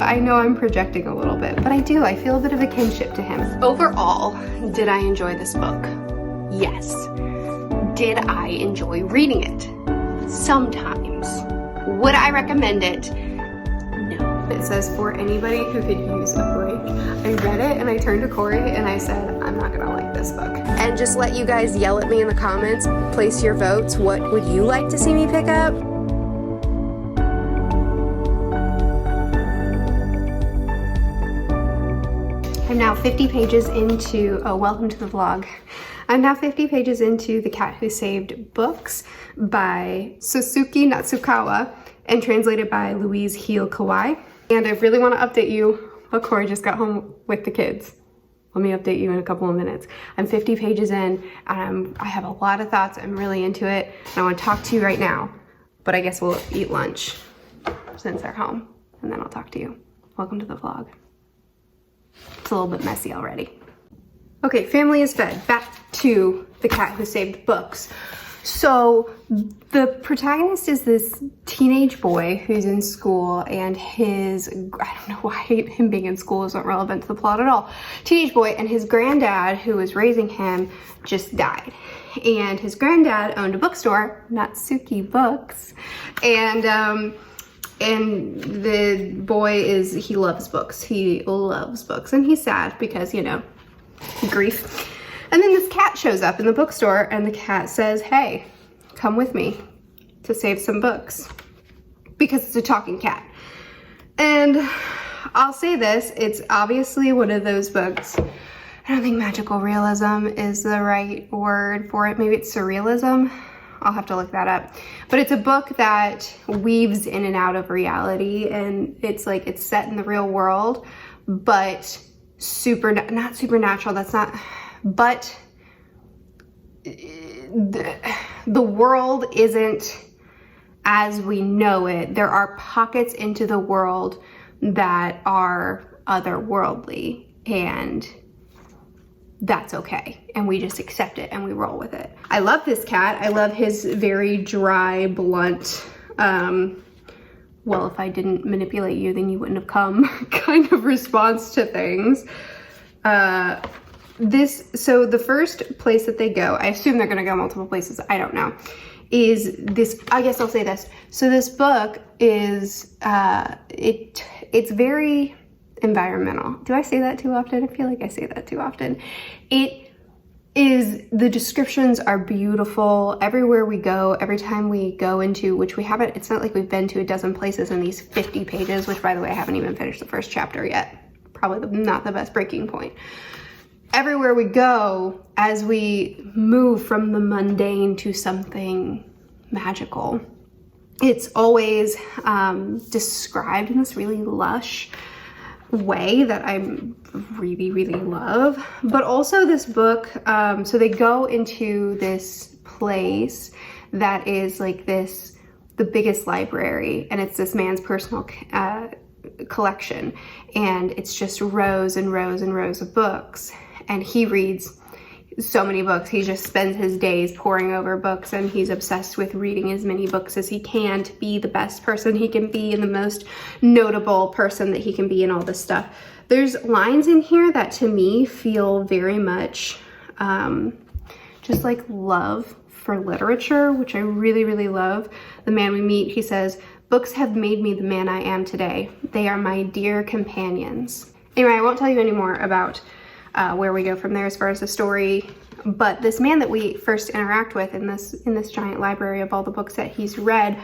I know I'm projecting a little bit, but I do. I feel a bit of a kinship to him. Overall, did I enjoy this book? Yes. Did I enjoy reading it? Sometimes. Would I recommend it? No. It says for anybody who could use a break. I read it and I turned to Corey and I said, I'm not gonna like this book. And just let you guys yell at me in the comments, place your votes. What would you like to see me pick up? I'm now 50 pages into, oh, welcome to the vlog. I'm now 50 pages into The Cat Who Saved Books by Suzuki Natsukawa and translated by Louise Heel Kawai. And I really want to update you. Look, Corey just got home with the kids. Let me update you in a couple of minutes. I'm 50 pages in and I have a lot of thoughts. I'm really into it and I want to talk to you right now, but I guess we'll eat lunch since they're home and then I'll talk to you. Welcome to the vlog. It's a little bit messy already. Okay, family is fed. Back to The Cat Who Saved Books. So the protagonist is this teenage boy who's in school and his, I don't know why him being in school isn't relevant to the plot at all. Teenage boy and his granddad who was raising him just died. And his granddad owned a bookstore, Natsuki Books. And the boy he loves books. He loves books and he's sad because, you know, grief. And then this cat shows up in the bookstore and the cat says, hey, come with me to save some books because it's a talking cat. And I'll say this, it's obviously one of those books. I don't think magical realism is the right word for it. Maybe it's surrealism. I'll have to look that up. But it's a book that weaves in and out of reality and it's like it's set in the real world, but not supernatural, that's not, but the world isn't as we know it. There are pockets into the world that are otherworldly and that's okay. And we just accept it and we roll with it. I love this cat. I love his very dry, blunt, well, if I didn't manipulate you, then you wouldn't have come kind of response to things. So the first place that they go, I assume they're gonna go multiple places, I don't know, is this, I guess I'll say this. So this book is, it's very environmental. Do I say that too often? I feel like I say that too often. The descriptions are beautiful everywhere we go, every time we go into, which we haven't, it's not like we've been to a dozen places in these 50 pages, which by the way, I haven't even finished the first chapter yet. Probably not the best breaking point. Everywhere we go, as we move from the mundane to something magical, it's always described in this really lush way that I really, really love. But also this book, so they go into this place that is like the biggest library, and it's this man's personal collection, and it's just rows and rows and rows of books, and he reads so many books. He just spends his days poring over books and he's obsessed with reading as many books as he can to be the best person he can be and the most notable person that he can be and all this stuff. There's lines in here that to me feel very much just like love for literature, which I really, really love. The man we meet, he says, books have made me the man I am today. They are my dear companions. Anyway, I won't tell you any more about where we go from there as far as the story, but this man that we first interact with in this giant library of all the books that he's read,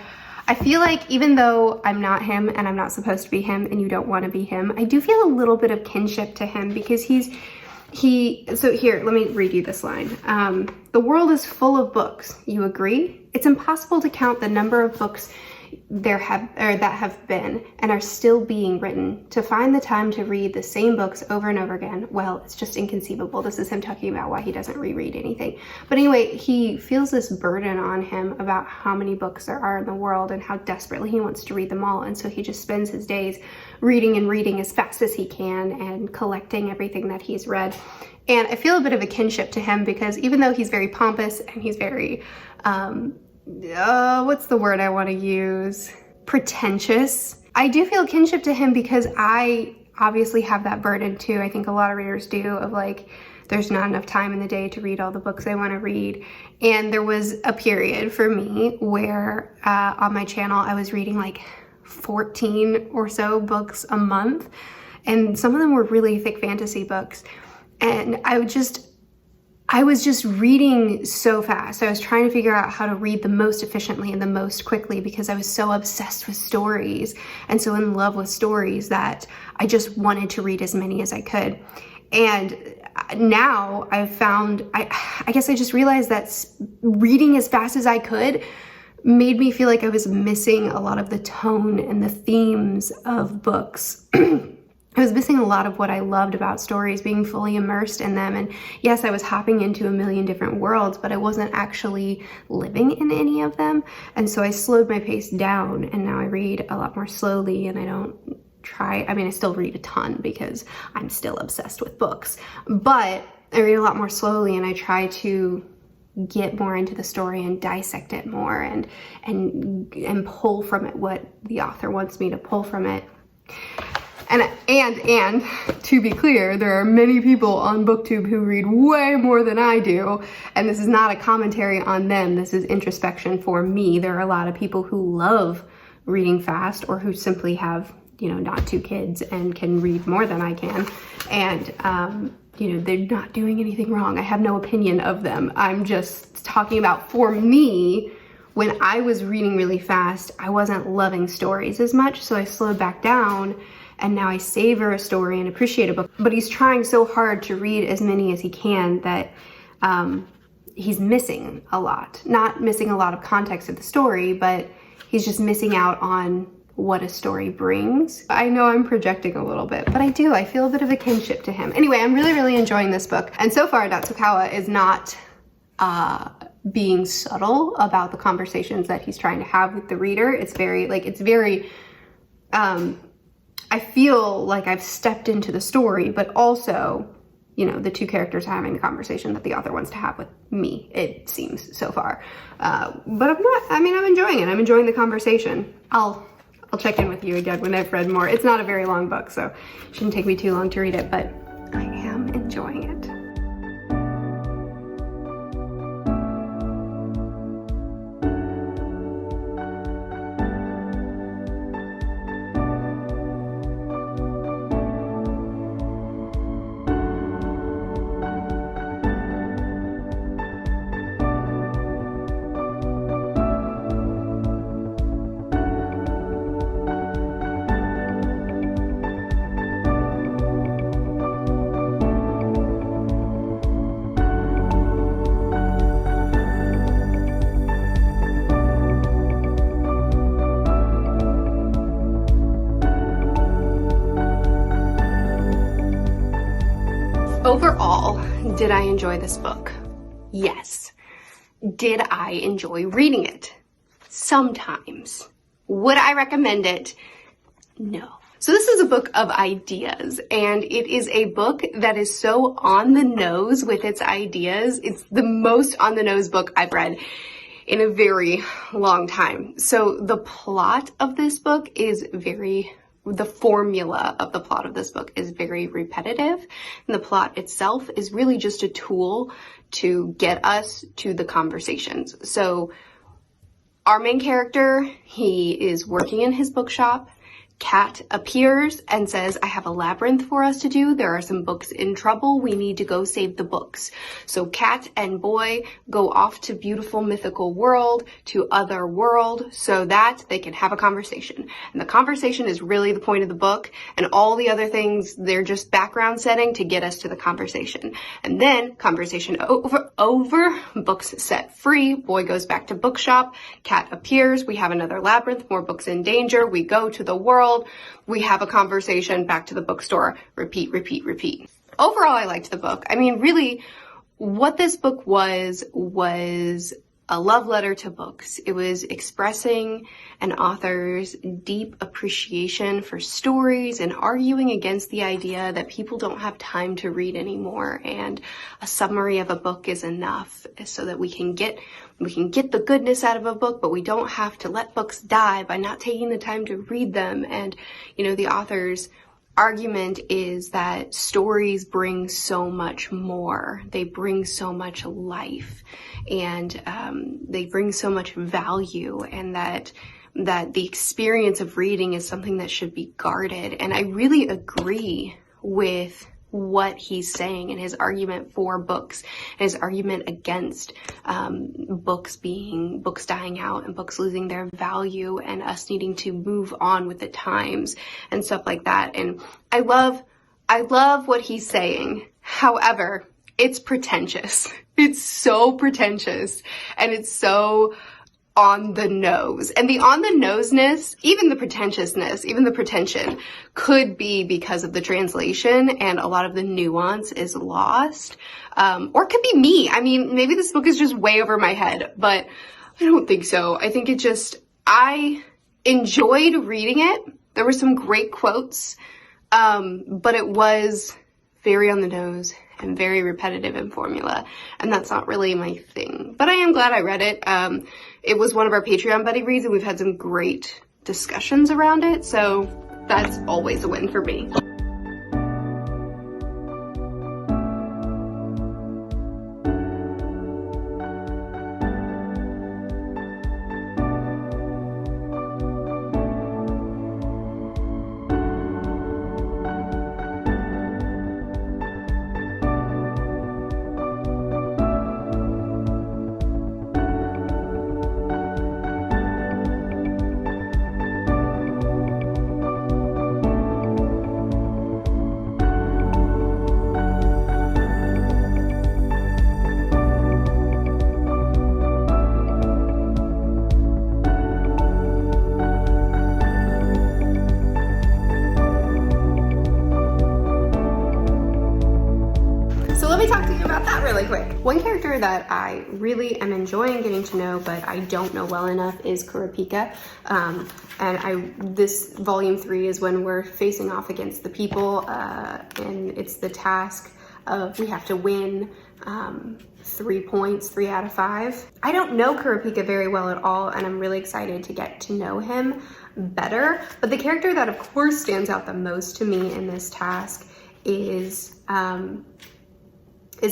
I feel like even though I'm not him and I'm not supposed to be him and you don't want to be him, I do feel a little bit of kinship to him because so here, let me read you this line. The world is full of books, you agree? It's impossible to count the number of books that have been and are still being written. To find the time to read the same books over and over again, well, it's just inconceivable. This is him talking about why he doesn't reread anything. But anyway, he feels this burden on him about how many books there are in the world and how desperately he wants to read them all. And so he just spends his days reading and reading as fast as he can and collecting everything that he's read. And I feel a bit of a kinship to him because even though he's very pompous and he's very, what's the word I want to use? Pretentious. I do feel kinship to him because I obviously have that burden too. I think a lot of readers do, of like, there's not enough time in the day to read all the books I want to read. And there was a period for me where on my channel I was reading like 14 or so books a month, and some of them were really thick fantasy books. And I was just reading so fast. I was trying to figure out how to read the most efficiently and the most quickly because I was so obsessed with stories and so in love with stories that I just wanted to read as many as I could. And now I've found, I guess I just realized that reading as fast as I could made me feel like I was missing a lot of the tone and the themes of books. I was missing a lot of what I loved about stories, being fully immersed in them. And yes, I was hopping into a million different worlds, but I wasn't actually living in any of them. And so I slowed my pace down, and now I read a lot more slowly, and I don't try, I mean, I still read a ton because I'm still obsessed with books, but I read a lot more slowly, and I try to get more into the story and dissect it more and pull from it what the author wants me to pull from it. And to be clear, there are many people on BookTube who read way more than I do, and this is not a commentary on them. This is introspection for me. There are a lot of people who love reading fast, or who simply have, you know, not 2 kids and can read more than I can. And, you know, they're not doing anything wrong. I have no opinion of them. I'm just talking about, for me, when I was reading really fast, I wasn't loving stories as much, so I slowed back down. And now I savor a story and appreciate a book. But he's trying so hard to read as many as he can that he's missing a lot. Not missing a lot of context of the story, but he's just missing out on what a story brings. I know I'm projecting a little bit, but I do. I feel a bit of a kinship to him. Anyway, I'm really, really enjoying this book. And so far, Natsukawa is not being subtle about the conversations that he's trying to have with the reader. It's very, I feel like I've stepped into the story, but also, you know, the 2 characters are having the conversation that the author wants to have with me, it seems so far. But I'm enjoying it. I'm enjoying the conversation. I'll check in with you again when I've read more. It's not a very long book, so it shouldn't take me too long to read it, but I am enjoying it. Overall, did I enjoy this book? Yes. Did I enjoy reading it? Sometimes. Would I recommend it? No. So this is a book of ideas, and it is a book that is so on the nose with its ideas. It's the most on the nose book I've read in a very long time. So the plot of this book is the formula of the plot of this book is very repetitive, and the plot itself is really just a tool to get us to the conversations. So our main character, he is working in his bookshop. Kat appears and says, I have a labyrinth for us to do. There are some books in trouble. We need to go save the books. So Kat and Boy go off to beautiful mythical world, to other world, so that they can have a conversation. And the conversation is really the point of the book, and all the other things, they're just background setting to get us to the conversation. And then conversation over, books set free, Boy goes back to bookshop, Kat appears, we have another labyrinth, more books in danger, we go to the world, we have a conversation, back to the bookstore, repeat, repeat, repeat. Overall, I liked the book. I mean, really, what this book was a love letter to books. It was expressing an author's deep appreciation for stories and arguing against the idea that people don't have time to read anymore, and a summary of a book is enough so that we can get the goodness out of a book, but we don't have to let books die by not taking the time to read them. And, you know, the author's argument is that stories bring so much more. They bring so much life, and they bring so much value, and that the experience of reading is something that should be guarded. And I really agree with what he's saying in his argument for books, and his argument against books dying out and books losing their value and us needing to move on with the times and stuff like that. And I love what he's saying. However, it's pretentious. It's so pretentious, and it's so on the nose. And the on the noseness, even the pretentiousness, even the pretension could be because of the translation, and a lot of the nuance is lost. Or it could be me. I mean, maybe this book is just way over my head, but I don't think so. I think I enjoyed reading it. There were some great quotes, but it was very on the nose and very repetitive in formula, and that's not really my thing. But I am glad I read it. It was one of our Patreon buddy reads, and we've had some great discussions around it, so that's always a win for me. One character that I really am enjoying getting to know, but I don't know well enough, is Kurapika. This volume 3 is when we're facing off against the people, and it's the task of we have to win 3 points, 3 out of 5. I don't know Kurapika very well at all, and I'm really excited to get to know him better. But the character that of course stands out the most to me in this task is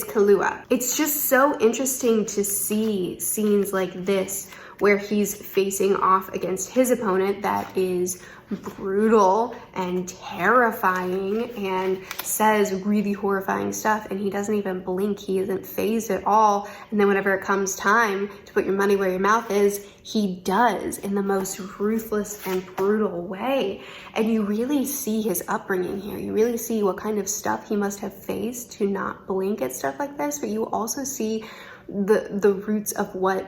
Kahlua. It's just so interesting to see scenes like this where he's facing off against his opponent that is brutal and terrifying and says really horrifying stuff, and he doesn't even blink. He isn't fazed at all. And then whenever it comes time to put your money where your mouth is, he does, in the most ruthless and brutal way. And you really see his upbringing here. You really see what kind of stuff he must have faced to not blink at stuff like this, but you also see the roots of what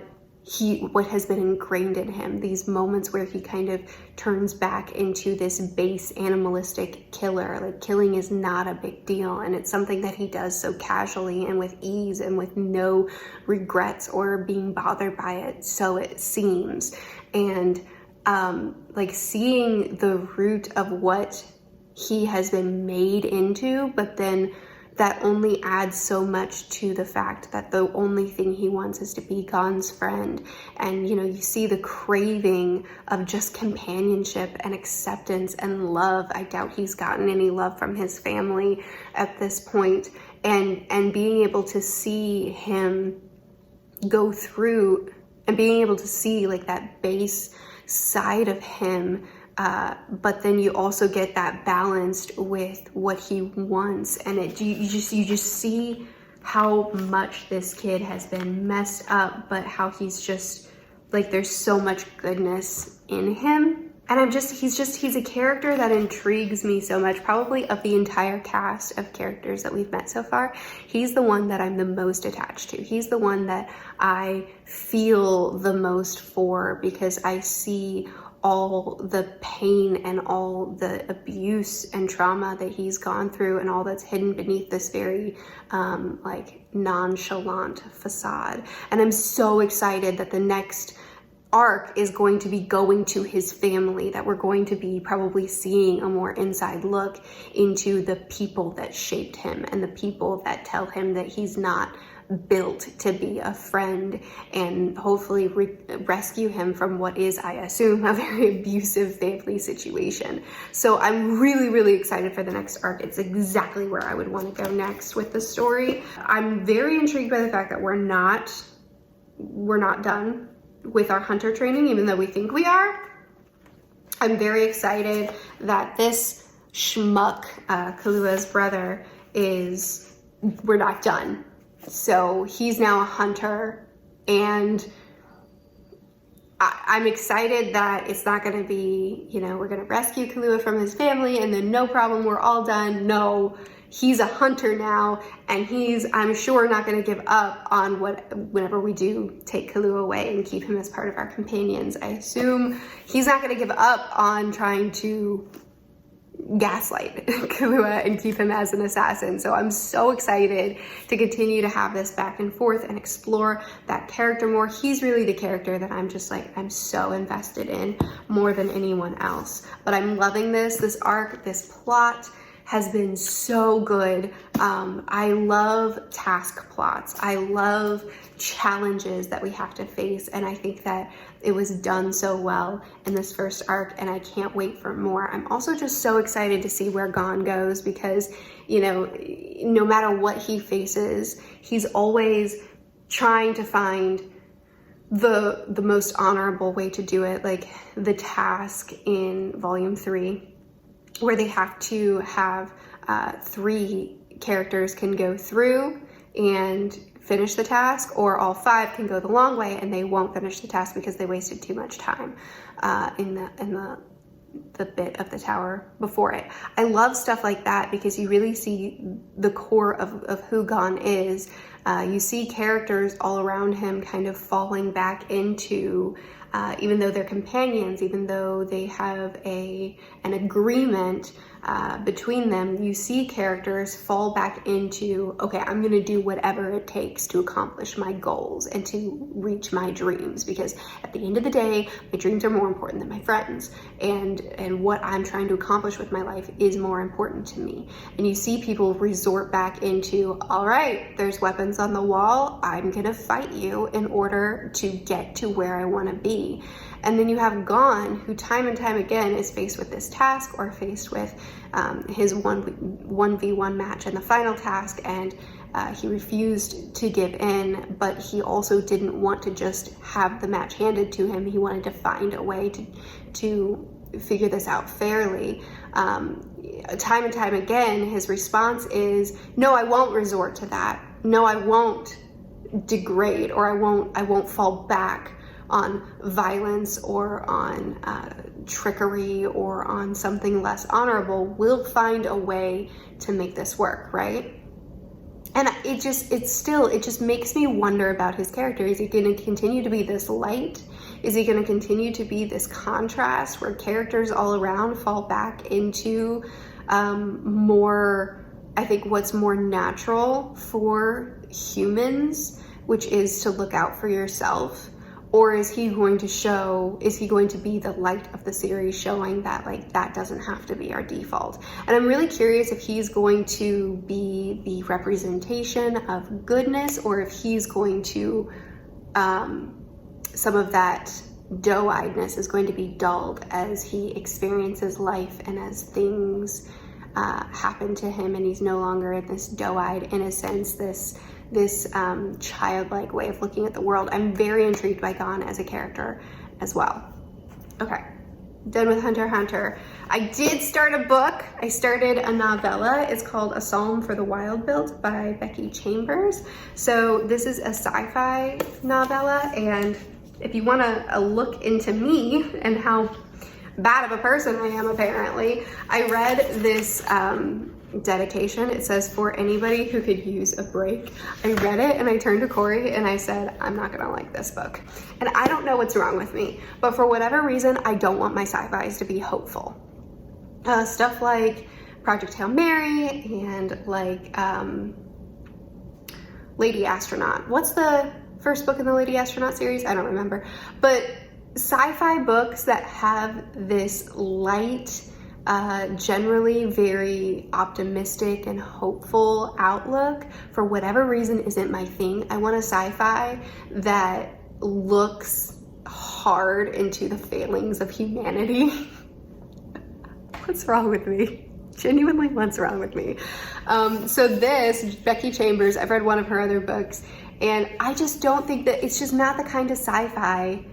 has been ingrained in him, these moments where he kind of turns back into this base animalistic killer. Like, killing is not a big deal, and it's something that he does so casually and with ease and with no regrets or being bothered by it, so it seems. And like, seeing the root of what he has been made into, but then that only adds so much to the fact that the only thing he wants is to be God's friend. And, you know, you see the craving of just companionship and acceptance and love. I doubt he's gotten any love from his family at this point. And being able to see him go through and being able to see like that base side of him, but then you also get that balanced with what he wants, and you just see how much this kid has been messed up, but how he's just like, there's so much goodness in him. And he's a character that intrigues me so much. Probably of the entire cast of characters that we've met so far, he's the one that I'm the most attached to. He's the one that I feel the most for, because I see all the pain and all the abuse and trauma that he's gone through and all that's hidden beneath this very like nonchalant facade. And I'm so excited that the next arc is going to be going to his family, that we're going to be probably seeing a more inside look into the people that shaped him and the people that tell him that he's not built to be a friend, and hopefully rescue him from what is, I assume, a very abusive family situation. So I'm really, really excited for the next arc. It's exactly where I would want to go next with the story. I'm very intrigued by the fact that we're not done with our hunter training, even though we think we are. I'm very excited that this schmuck, Kalua's brother, we're not done. So he's now a hunter, and I'm excited that it's not going to be, you know, we're going to rescue Kalua from his family and then no problem, we're all done. No, he's a hunter now, and he's, I'm sure, not going to give up on whenever we do take Kalua away and keep him as part of our companions. I assume he's not going to give up on trying to gaslight Kalua and keep him as an assassin. So I'm so excited to continue to have this back and forth and explore that character more. He's really the character that I'm just like, I'm so invested in more than anyone else. But I'm loving this arc, this plot has been so good. I love task plots. I love challenges that we have to face, and I think that it was done so well in this first arc, and I can't wait for more. I'm also just so excited to see where Gon goes, because, you know, no matter what he faces, he's always trying to find the most honorable way to do it. Like the task in Volume 3, where they have to have 3 characters can go through and finish the task, or all 5 can go the long way and they won't finish the task because they wasted too much time in the bit of the tower before it. I love stuff like that because you really see the core of who Gon is. You see characters all around him kind of falling back into, even though they're companions, even though they have an agreement between them, you see characters fall back into, okay, I'm gonna do whatever it takes to accomplish my goals and to reach my dreams, because at the end of the day, my dreams are more important than my friends, and what I'm trying to accomplish with my life is more important to me. And you see people resort back into, all right, there's weapons on the wall, I'm gonna fight you in order to get to where I wanna be. And then you have Gon, who time and time again is faced with this task, or faced with his 1v1 match in the final task, and he refused to give in, but he also didn't want to just have the match handed to him. He wanted to find a way to figure this out fairly. Time and time again, his response is, no, I won't resort to that. No, I won't degrade, or I won't fall back on violence or on trickery or on something less honorable. We'll find a way to make this work, right? And it just makes me wonder about his character. Is he going to continue to be this light? Is he going to continue to be this contrast where characters all around fall back into more, I think, what's more natural for humans, which is to look out for yourself? Or is he going to be the light of the series, showing that, like, that doesn't have to be our default? And I'm really curious if he's going to be the representation of goodness, or if he's going to, some of that doe-eyedness is going to be dulled as he experiences life and as things happen to him, and he's no longer this doe-eyed innocence, this childlike way of looking at the world. I'm very intrigued by Gon as a character as well. Okay, done with Hunter x Hunter. I did start a book. I started a novella. It's called A Psalm for the Wild-Built by Becky Chambers. So this is a sci-fi novella, and if you want a look into me and how bad of a person I am, apparently, I read this dedication. It says, for anybody who could use a break. I read it and I turned to Corey and I said, I'm not gonna like this book. And I don't know what's wrong with me, but for whatever reason, I don't want my sci-fis to be hopeful. Stuff like Project Hail Mary and like Lady Astronaut. What's the first book in the Lady Astronaut series? I don't remember. But sci-fi books that have this light, generally very optimistic and hopeful outlook, for whatever reason, isn't my thing. I want a sci-fi that looks hard into the failings of humanity. What's wrong with me? Genuinely, what's wrong with me? So this, Becky Chambers, I've read one of her other books, and I just don't think that, it's just not the kind of sci-fi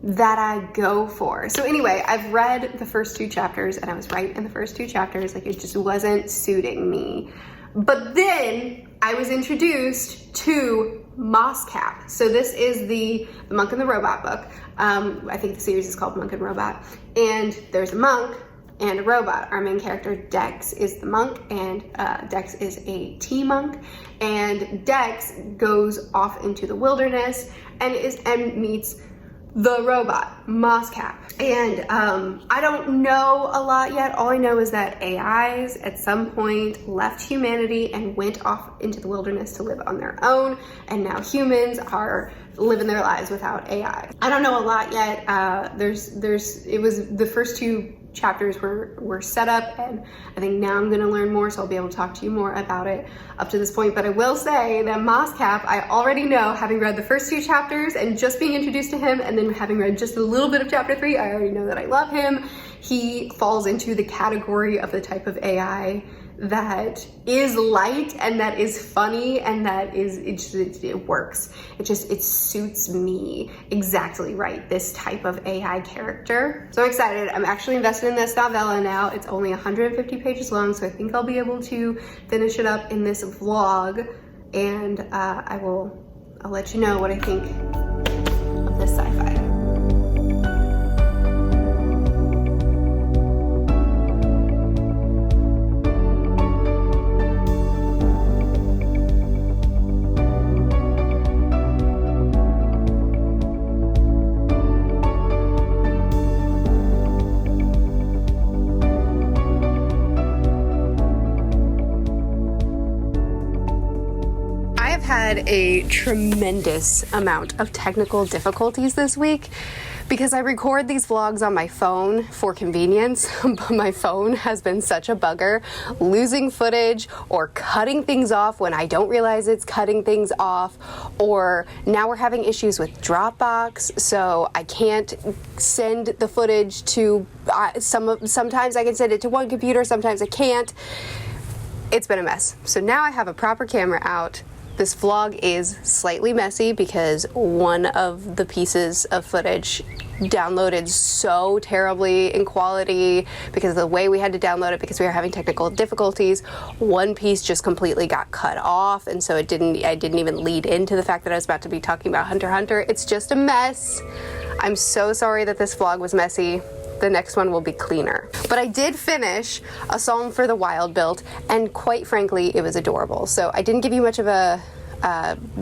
that I go for. So anyway, I've read the first 2 chapters and I was right in the first 2 chapters, like it just wasn't suiting me. But then I was introduced to Moss Cap. So this is the Monk and the Robot book. I think the series is called Monk and Robot. And there's a monk and a robot. Our main character, Dex, is the monk, and Dex is a tea monk. And Dex goes off into the wilderness and meets the robot, Moss Cap. And I don't know a lot yet. All I know is that AIs at some point left humanity and went off into the wilderness to live on their own, and now humans are living their lives without AI. I don't know a lot yet. It was the first 2 chapters were set up, and I think now I'm gonna learn more, so I'll be able to talk to you more about it up to this point. But I will say that Moss Cap, I already know, having read the first 2 chapters and just being introduced to him, and then having read just a little bit of chapter 3, I already know that I love him. He falls into the category of the type of AI that is light and that is funny and that is, it works. It suits me exactly right, this type of AI character. So I'm excited. I'm actually invested in this novella now. It's only 150 pages long, so I think I'll be able to finish it up in this vlog, and I'll let you know what I think of this sci-fi. Had a tremendous amount of technical difficulties this week because I record these vlogs on my phone for convenience, but my phone has been such a bugger, losing footage or cutting things off when I don't realize it's cutting things off, or now we're having issues with Dropbox, so I can't send the footage to sometimes I can send it to one computer, sometimes I can't. It's been a mess. So now I have a proper camera out. This vlog is slightly messy because one of the pieces of footage downloaded so terribly in quality because of the way we had to download it, because we were having technical difficulties. One piece just completely got cut off, and so I didn't even lead into the fact that I was about to be talking about Hunter x Hunter. It's just a mess. I'm so sorry that this vlog was messy. The next one will be cleaner. But I did finish A Psalm for the Wild Built, and quite frankly, it was adorable. So I didn't give you much of a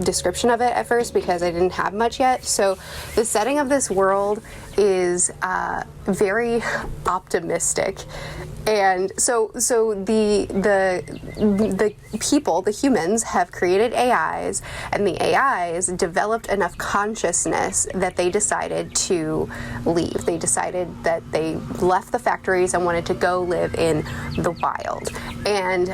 description of it at first because I didn't have much yet. So the setting of this world is very optimistic, and so the people, the humans, have created AIs, and the AIs developed enough consciousness that they decided to leave. They decided that they left the factories and wanted to go live in the wild, and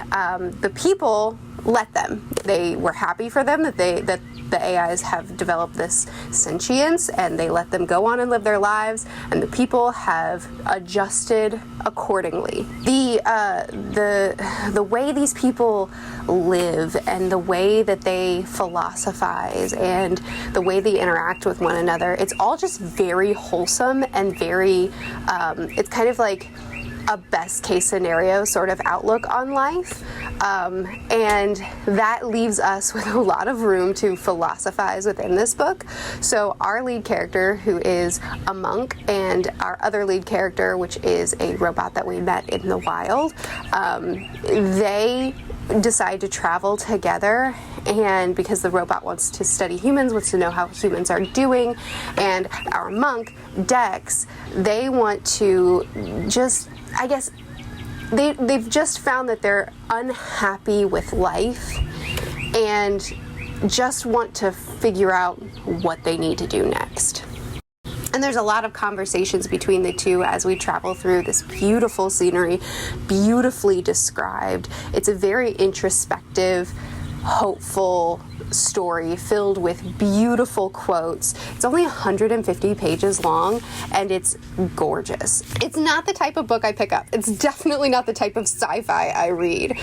the people let them. They were happy for them that the AIs have developed this sentience, and they let them go on and live their lives, and the people have adjusted accordingly. The way these people live and the way that they philosophize and the way they interact with one another, it's all just very wholesome and very it's kind of like a best case scenario sort of outlook on life. And that leaves us with a lot of room to philosophize within this book. So our lead character, who is a monk, and our other lead character, which is a robot that we met in the wild, they decide to travel together, and because the robot wants to study humans, wants to know how humans are doing, and our monk, Dex, they want to just, I guess, they've just found that they're unhappy with life and just want to figure out what they need to do next. And there's a lot of conversations between the two as we travel through this beautiful scenery, beautifully described. It's a very introspective, hopeful story filled with beautiful quotes. It's only 150 pages long, and it's gorgeous. It's not the type of book I pick up. It's definitely not the type of sci-fi I read,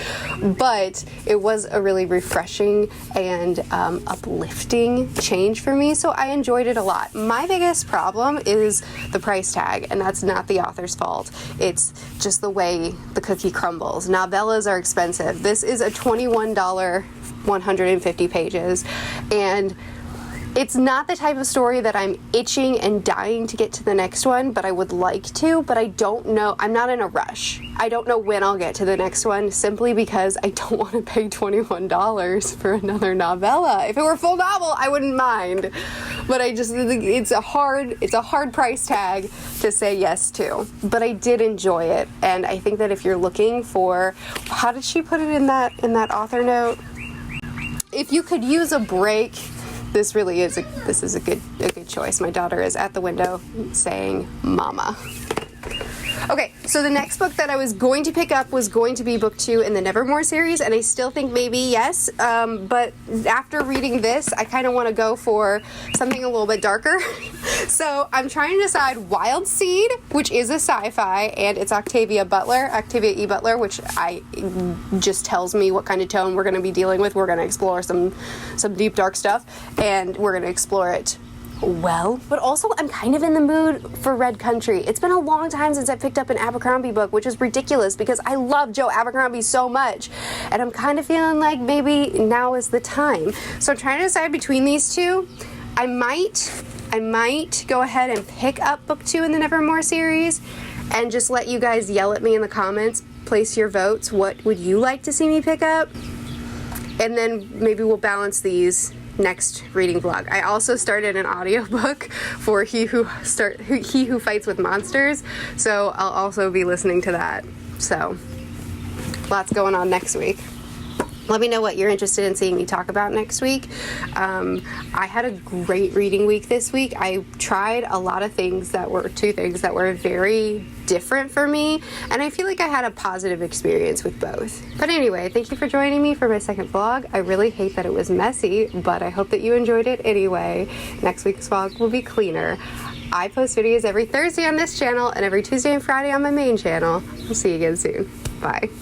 but it was a really refreshing and uplifting change for me, so I enjoyed it a lot. My biggest problem is the price tag, and that's not the author's fault. It's just the way the cookie crumbles. Novellas are expensive. This is a $21 150 pages, and it's not the type of story that I'm itching and dying to get to the next one, but I would like to, but I don't know. I'm not in a rush. I don't know when I'll get to the next one, simply because I don't want to pay $21 for another novella. If it were a full novel, I wouldn't mind, but it's a hard price tag to say yes to. But I did enjoy it, and I think that if you're looking for, how did she put it in that author note? If you could use a break, this is a good choice. My daughter is at the window saying "Mama." Okay, so the next book that I was going to pick up was going to be book 2 in the Nevermore series, and I still think maybe yes, but after reading this, I kind of want to go for something a little bit darker. So I'm trying to decide Wild Seed, which is a sci-fi, and it's Octavia E. Butler, which just tells me what kind of tone we're going to be dealing with. We're going to explore some deep, dark stuff, and we're going to explore it well, but also I'm kind of in the mood for Red Country. It's been a long time since I picked up an Abercrombie book, which is ridiculous because I love Joe Abercrombie so much, and I'm kind of feeling like maybe now is the time. So I'm trying to decide between these two. I might go ahead and pick up book 2 in the Nevermore series and just let you guys yell at me in the comments, place your votes. What would you like to see me pick up? And then maybe we'll balance these next reading vlog. I also started an audiobook for He Who Fights with Monsters, so I'll also be listening to that. So lots going on next week. Let me know what you're interested in seeing me talk about next week. I had a great reading week this week. I tried a lot of two things that were very different for me, and I feel like I had a positive experience with both. But anyway, thank you for joining me for my second vlog. I really hate that it was messy, but I hope that you enjoyed it anyway. Next week's vlog will be cleaner. I post videos every Thursday on this channel and every Tuesday and Friday on my main channel. We'll see you again soon. Bye.